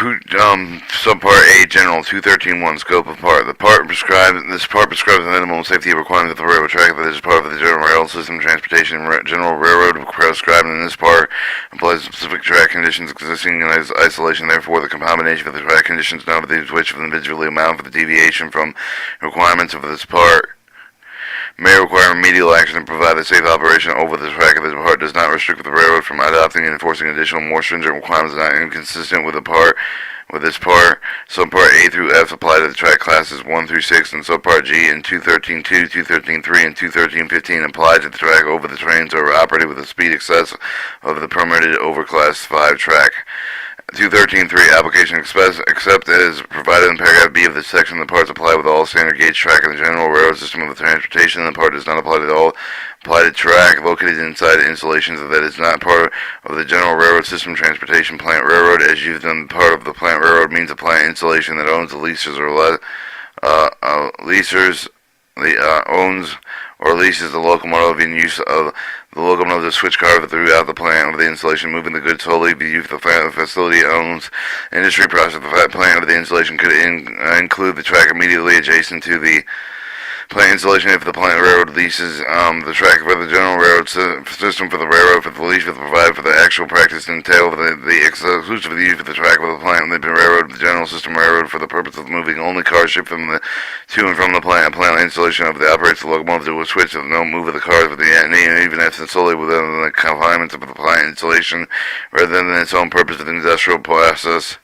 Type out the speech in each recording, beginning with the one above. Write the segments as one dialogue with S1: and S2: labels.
S1: Subpart A, General 213.1, Scope of Part. This part prescribes the minimum safety requirements of the railroad track that is part of the general rail system transportation. General Railroad prescribed in this part applies specific track conditions existing in isolation. Therefore, the combination of the track conditions noted which individually amount for the deviation from requirements of this part may require remedial action to provide a safe operation over the track of this part does not restrict the railroad from adopting and enforcing additional more stringent requirements not inconsistent with this part. Subpart A through F apply to the track classes 1 through 6, and Subpart G and 213.2, 213.3, and 213.15 apply to the track over the trains or operated with a speed excess of the permitted over Class 5 track. 213.3 application except as provided in paragraph B of this section, the parts apply with all standard gauge track in the general railroad system of the transportation. The part does not apply to all apply to track located inside installations that is not part of the general railroad system transportation. Plant railroad, as used in part of the plant railroad, means a plant installation that owns the leases or owns or leases the locomotive in use of the locomotive to switch car throughout the plant of the installation, moving the goods solely be used the facility owns industry process. The plant of the installation could include the track immediately adjacent to the plant installation if the plant railroad leases the track for the general railroad system for the railroad for the lease for the provided for the actual practice entail the exclusive use of the track of the plant and the railroad the general system railroad for the purpose of moving only cars shipped from the to and from the plant installation of the operates the locomotive to a switch of no move of the cars with the even if it's solely within the confinements of the plant installation rather than its own purpose of the industrial process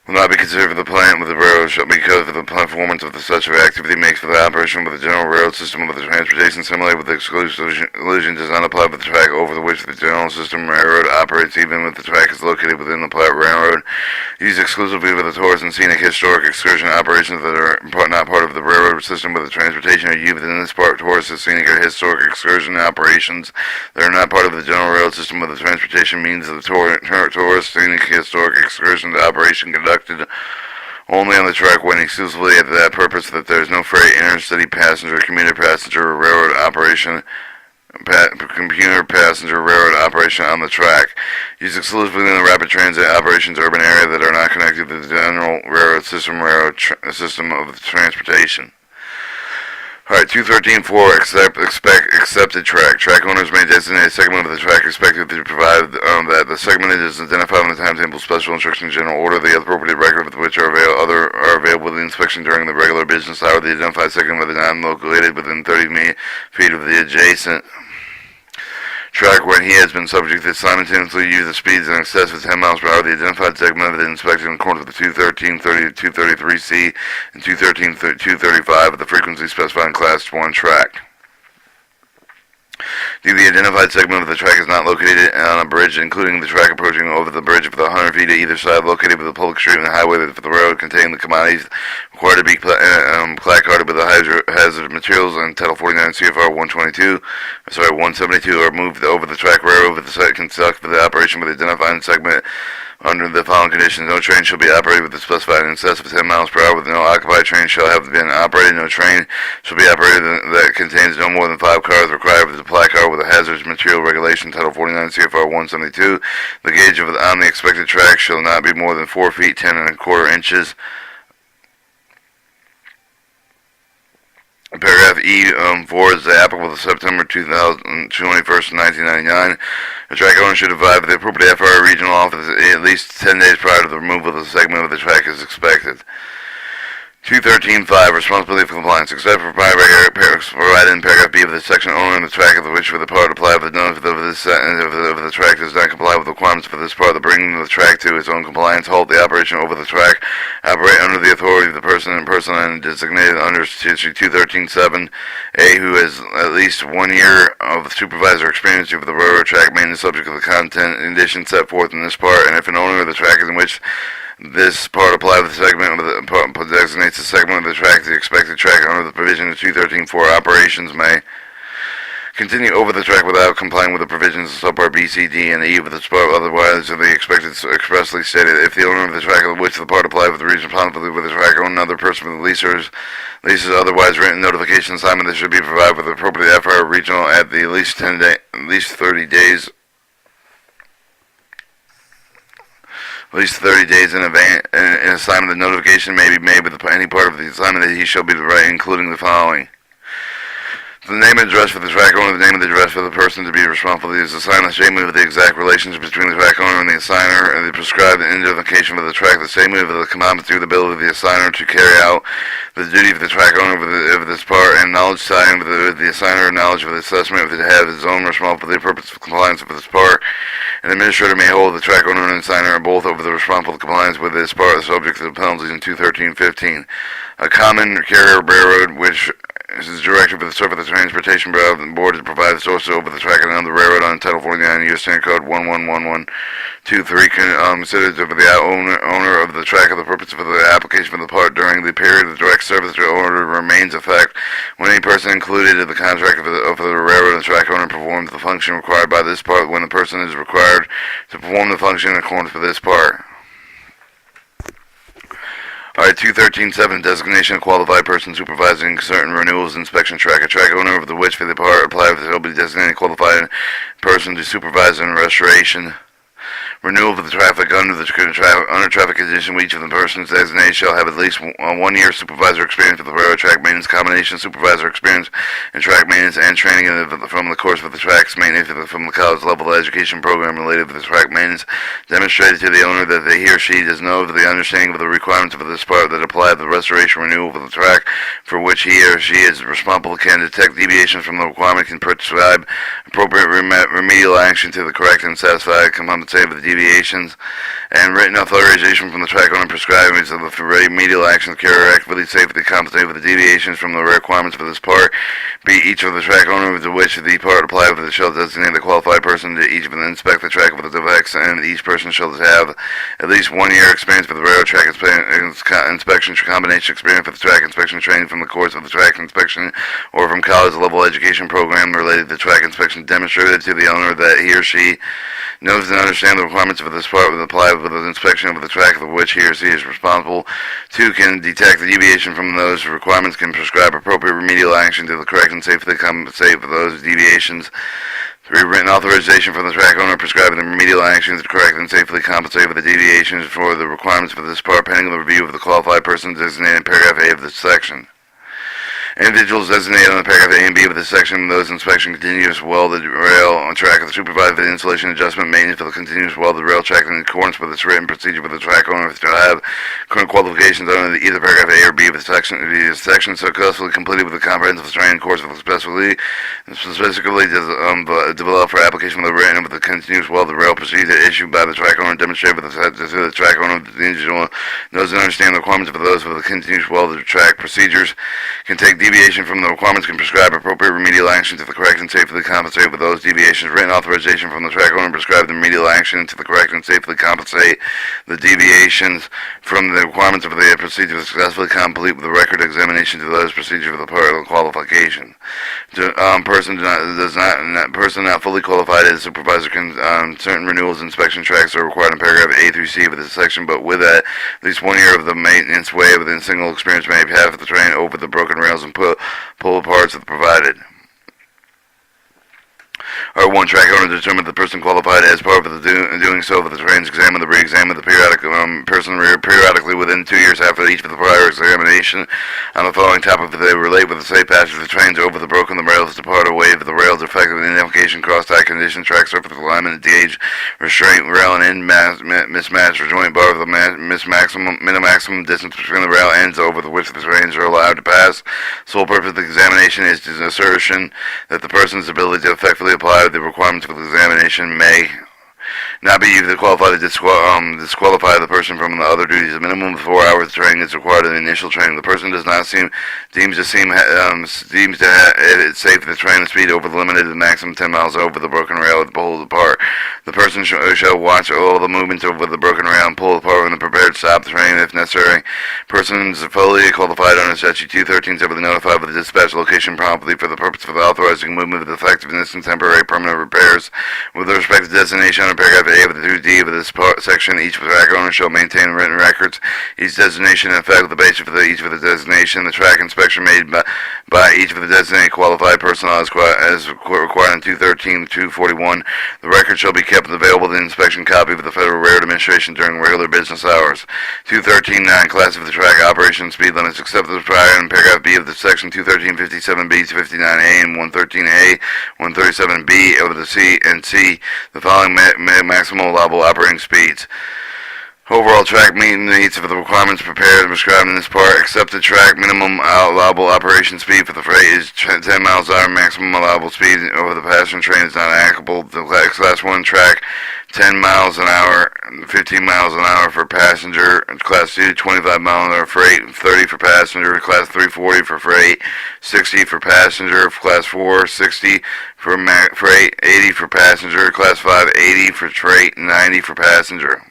S1: will not be considered for the plant with the railroad because of the performance of such activity makes for the operation with the general railroad system of the transportation. Similarly, with the exclusion does not apply with the track over which the general system railroad operates, even if the track is located within the plant railroad. Used exclusively for the tourist and scenic historic excursion operations that are not part of the railroad system with the transportation are used within this part. Tourist and scenic or historic excursion operations that are not part of the general railroad system with the transportation means of the tourist, scenic, historic excursion operation conducted only on the track when exclusively at that purpose, that there is no freight, intercity passenger, commuter passenger, railroad operation, commuter passenger railroad operation on the track. Used exclusively in the rapid transit operations urban area that are not connected to the general railroad system system of transportation. Alright, 213.4, accepted track. Track owners may designate a segment of the track expected to provide that the segment is identified on the timetable, special instructions, general order, the appropriate record with which are available with the inspection during the regular business hour. The identified segment of the non-located within 30 feet of the adjacent track when he has been subject to simultaneously use the speeds in excess of 10 miles per hour. The identified segment of the inspection in accordance with 213.30 to 233C and 213.235 of the frequency specified in Class 1 track. The identified segment of the track is not located on a bridge, including the track approaching over the bridge for the 100 feet to either side, located with the public street and the highway for the road containing the commodities required to be placarded with the hazard materials and Title 49 CFR 172 are moved over the track railroad with the site conduct for the operation with the identified segment under the following conditions. No train shall be operated with the specified in excess of 10 miles per hour. With no occupied train shall have been operated. No train shall be operated that contains no more than 5 cars required with the placard with a hazardous material regulation Title 49 CFR 172. The gauge on the expected track shall not be more than 4 feet 10 and a quarter inches. Paragraph E4 is applicable to September 21st, 1999. The track owner should provide the appropriate FRA regional office at least 10 days prior to the removal of the segment of the track is expected. 213.5 Responsibility for compliance. Except for provided in paragraph B of this section, owner in the track of which for the part apply with the notice of the track does not comply with the requirements for this part, the bringing the track to its own compliance, halt the operation over the track, operate under the authority of the person and designated under Statute 213.7A who has at least 1 year of supervisor experience over the railroad track, made the subject of the content conditions set forth in this part, and if an owner of the track in which this part apply with the segment of the designates the segment of the track, the expected track under the provision of 213.4 operations may continue over the track without complying with the provisions of subpart B, C, D, and E of the part otherwise than the expected expressly stated. If the owner of the track of which the part apply with the reason responsibility with the track owner another person with the leases otherwise written notification assignment that should be provided with the appropriate FR regional at the least 30 days at least 30 days in advance. In assignment, the notification may be made with any part of the assignment that he shall be the right, including the following: the name and address for the track owner, the name and address for the person to be responsible for the assignment, the statement of the exact relationship between the track owner and the assigner, and the prescribed identification for the track, the statement of the competency of the ability of the assigner to carry out the duty of the track owner of this part, and knowledge signed with the assigner, knowledge of the assessment of it to have his own responsible for the purpose of compliance with this part. An administrator may hold the track owner and assigner are both over the responsible compliance with this part, subject to the penalties in 213.15. A common carrier railroad, which is directed for the Surface Transportation Board to provide the sources over the track and on the railroad on Title 49 U.S. Standard Code 111123, considered to be the owner of the track of the purpose for the application for the part during the period of the direct service order remains in effect when any person included in the contract of the railroad and track owner performs the function required by this part when the person is required to perform the function in accordance with this part. Alright, 213.7, designation of qualified person supervising certain renewals inspection track. A track owner of the which for the part applied will be designated qualified person to supervise and restoration renewal of the traffic under traffic condition. Each of the persons designated shall have at least 1 year supervisor experience with the railroad track maintenance, combination supervisor experience in track maintenance and training from the course of the tracks maintenance from the college level education program related to the track maintenance, demonstrated to the owner that he or she does know of the understanding of the requirements of this part that apply to the restoration renewal of the track for which he or she is responsible, can detect deviations from the requirement, can prescribe appropriate remedial action to the correct and satisfied, compensate for the deviations, and written authorization from the track owner prescribing of the remedial action to carry actively safely compensate for the deviations from the requirements for this part. Be each of the track owner to which the part applied with the shall designate the qualified person to each of them inspect the track with the defects, and each person shall have at least 1 year experience for the railroad track inspection combination experience for the track inspection training from the course of the track inspection or from college level education program related to track inspection, demonstrated to the owner that he or she knows and understands the requirements of this part will apply with the inspection of the track for which he or she is responsible. 2, can detect the deviation from those requirements, can prescribe appropriate remedial action to the correct and safely compensate for those deviations. 3, written authorization from the track owner prescribing the remedial actions to correct and safely compensate for the deviations for the requirements for this part pending the review of the qualified person designated in paragraph A of this section. Individuals designated on the paragraph A and B of this section, those inspection continuous welded rail on track of the supervisor for the installation adjustment maintenance for the continuous welded rail track in accordance with its written procedure for the track owner to have current qualifications under either paragraph A or B of the section. The section successfully completed with a comprehensive training course with specifically developed for application of the written with the continuous welded rail procedure issued by the track owner, demonstrated with the track owner that the individual knows and understands the requirements for those with the continuous welded track procedures, can take deviation from the requirements, can prescribe appropriate remedial action to the correct and safely compensate for those deviations. Written authorization from the track owner prescribe the remedial action to the correct and safely compensate the deviations from the requirements of the procedure to successfully complete with the record examination to those procedures for the part of the qualification. Person not fully qualified as a supervisor can certain renewals inspection tracks are required in paragraph A through C of this section, but with that, at least 1 year of the maintenance way within single experience may have the train over the broken rails and pull parts of provided. Or 1, track owner determined the person qualified as part of the doing so for the trains examined the re-examined the person periodically within 2 years after each of the prior examination on the following topic if they relate with the safe passage of the trains over the broken the rails depart away if the rails defective identification cross-tie condition track surface alignment gauge restraint rail and end mismatch or joint bar of the minimum distance between the rail ends over the which the trains are allowed to pass. Sole purpose of the examination is the assertion that the person's ability to effectively apply the requirements for the examination may not be used to qualify to disqualify the person from the other duties. A minimum of 4 hours of training is required in the initial training. The person deems it's safe to train the speed over the limited maximum 10 miles over the broken rail at the pole apart. The person shall watch all the movements over the broken rail and pull apart when the prepared to stop the train if necessary. Persons fully qualified under Statute 213 shall be notified of the dispatch location promptly for the purpose of authorizing movement of defectiveness and temporary permanent repairs with respect to destination under under paragraph A of the 2D of this section, each track owner shall maintain written records. Each designation in effect with the basis for each of the designation. The track inspection made by each of the designated qualified personnel as required in 213-241. The record shall be kept available to inspection copy of the Federal Railroad Administration during regular business hours. 213-9, class of the track operation speed limits except as prior in paragraph B of the section 213-57B to 59A and 113A, 137B of the C and C, the following maximum allowable operating speeds. Overall track meeting the needs of the requirements prepared and prescribed in this part. Accepted track minimum allowable operation speed for the freight is 10 miles an hour. Maximum allowable speed over the passenger train is not applicable. The class 1 track 10 miles an hour, 15 miles an hour for passenger. Class 2 25 miles an hour freight, 30 for passenger. Class 3 40 for freight, 60 for passenger. Class 4 60 for freight, 80 for passenger. Class 5 80 for freight, 90 for passenger.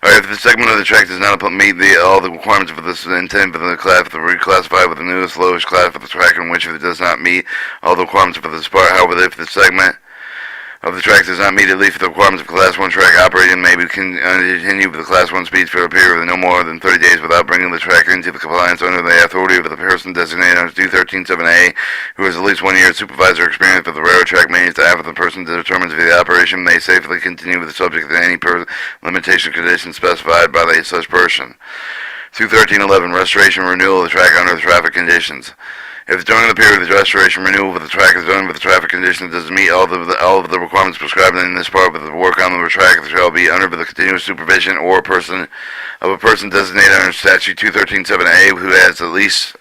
S1: Alright, if the segment of the track does not meet all the requirements for this intent for the class, the reclassified with the newest lowest class for the track in which it does not meet all the requirements for this part. However, if the segment of the track does not meet at least the requirements of Class 1 track operating may be continue with the Class 1 speeds for a period of no more than 30 days without bringing the track into the compliance under the authority of the person designated under 213-7A who has at least 1 year supervisor experience with the railroad track maintenance after the person determines if the operation may safely continue with the subject to any limitation conditions specified by such person. 213-11, restoration renewal of the track under the traffic conditions. If during the period of the restoration renewal of the track is done with the traffic conditions does meet all of the requirements prescribed in this part, but the work on the track shall be under the continuous supervision or a person designated under statute 213-7A who has at least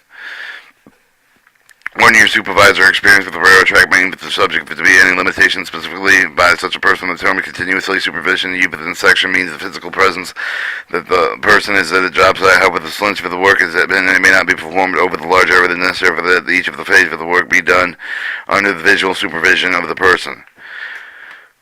S1: 1 year supervisor experience with the railroad track maintenance with the subject to be any limitation specifically by such a person. The term continuously supervision within section means the physical presence that the person is at a job site. However, the slinch for the work is that it may not be performed over the large area necessary for that each of the phases of the work be done under the visual supervision of the person.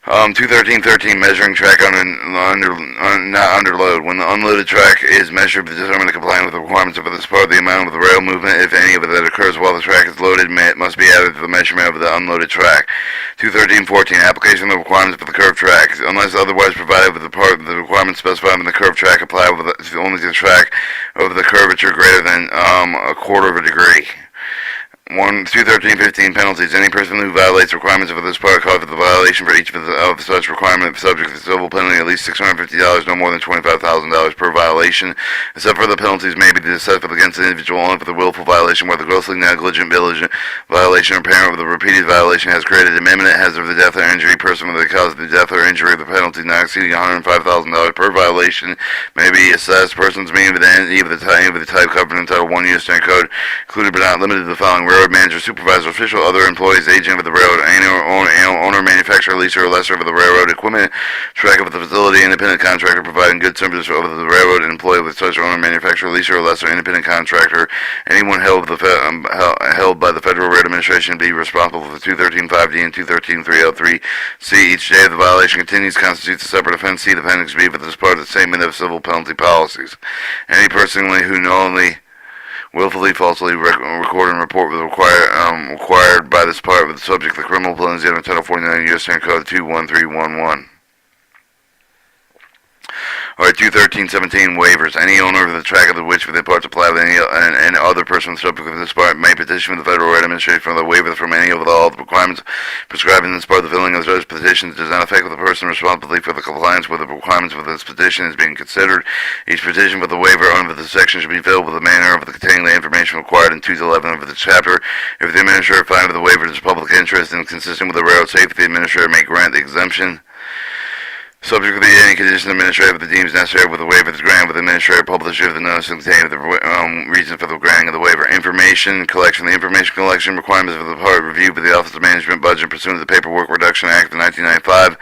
S1: 213-13, measuring track not under load. When the unloaded track is measured to determine the compliance with the requirements of this part, the amount of the rail movement, if any of it, that occurs while the track is loaded must be added to the measurement of the unloaded track. 213-14, application of the requirements for the curved track. Unless otherwise provided with the requirements specified in the curved track apply only to the track over the curvature greater than a quarter of a degree. 213-15 penalties. Any person who violates requirements of this part caught for the violation for each of such requirement subject to civil penalty at least $650, no more than $25,000 per violation, except for the penalties may be assessed against the individual only for the willful violation where the grossly negligent violation or parent with the repeated violation has created an imminent hazard of the death or injury person with the cause of the death or injury. The penalty not exceeding $105,000 per violation may be assessed. Persons meeting with any of the type covered in Title 1 U.S. State Code, included but not limited to the following: railroad manager, supervisor, official, other employees, agent of the railroad, owner, manufacturer, leaser, or lessor of the railroad equipment, track of the facility, independent contractor providing good service over the railroad, and employee with such owner, manufacturer, leaser, or lessor, independent contractor, anyone held by the Federal Railroad Administration be responsible for 213-5D and 213-303. C. Each day of the violation continues constitutes a separate offense. See the appendix B for this part of the statement of civil penalty policies. Any person who knowingly willfully, falsely record and report with required by this part with the subject of the criminal penalties under Title 49 U.S. Code 21311. Alright, 213-17, waivers. Any owner of the track of which the parts apply with any other person subject of this part may petition with the Federal Railroad Administration for the waiver from any of all the requirements prescribed in this part. The filling of such petitions does not affect the person responsible for the compliance with the requirements of this petition is being considered. Each petition for the waiver under this section should be filled with the manner of containing the information required in 2-11 of the chapter. If the administrator finds the waiver is of public interest and consistent with the railroad safety, the administrator may grant the exemption. Subject to any condition administrative that deems necessary with the waiver is granted with the administrator publisher of the notice contained with the reason for the granting of the waiver. Information collection. The information collection requirements of the part reviewed by the Office of Management Budget pursuant to the Paperwork Reduction Act of 1995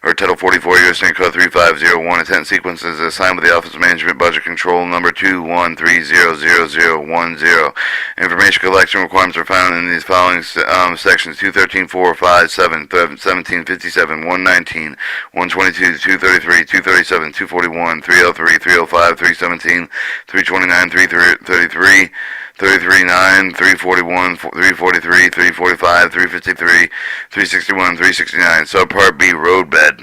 S1: or Title 44 U.S. Code 3501. Intent sequence is assigned with the Office of Management Budget Control number 213000010. Information collection requirements are found in these following sections: 213, 4, 5, 7, 17, 57, 119, 122, 233, 237, 241, 303, 305, 317, 329, 333, 339, 341, 343, 345, 353, 361, 369. Subpart B, roadbed.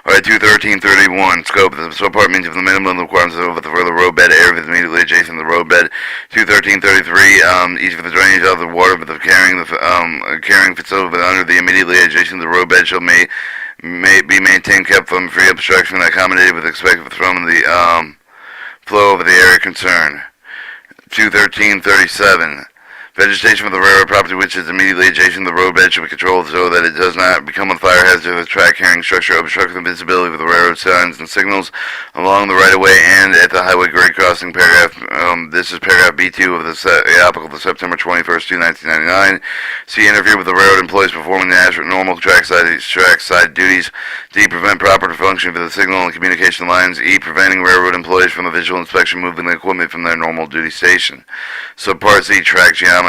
S1: Alright, 213.31, scope. The subpart means if the minimum requirements of the roadbed area is immediately adjacent to the roadbed. 213.33, each of the drainage of the water, but the carrying facility under the immediately adjacent to the roadbed shall may be maintained, kept from free obstruction, accommodated with expected from the flow over the area concerned. 213.37. Vegetation from the railroad property which is immediately adjacent to the roadbed should be controlled so that it does not become a fire hazard of the track carrying structure, obstructing the visibility of the railroad signs and signals along the right-of-way and at the highway grade crossing. Paragraph, this is paragraph B2 of the applicable to September 21st, 1999. C. Interfere with the railroad employees performing the normal trackside duties. D. Prevent proper function of the signal and communication lines. E. Preventing railroad employees from the visual inspection moving the equipment from their normal duty station. Subpart C. Track geometry.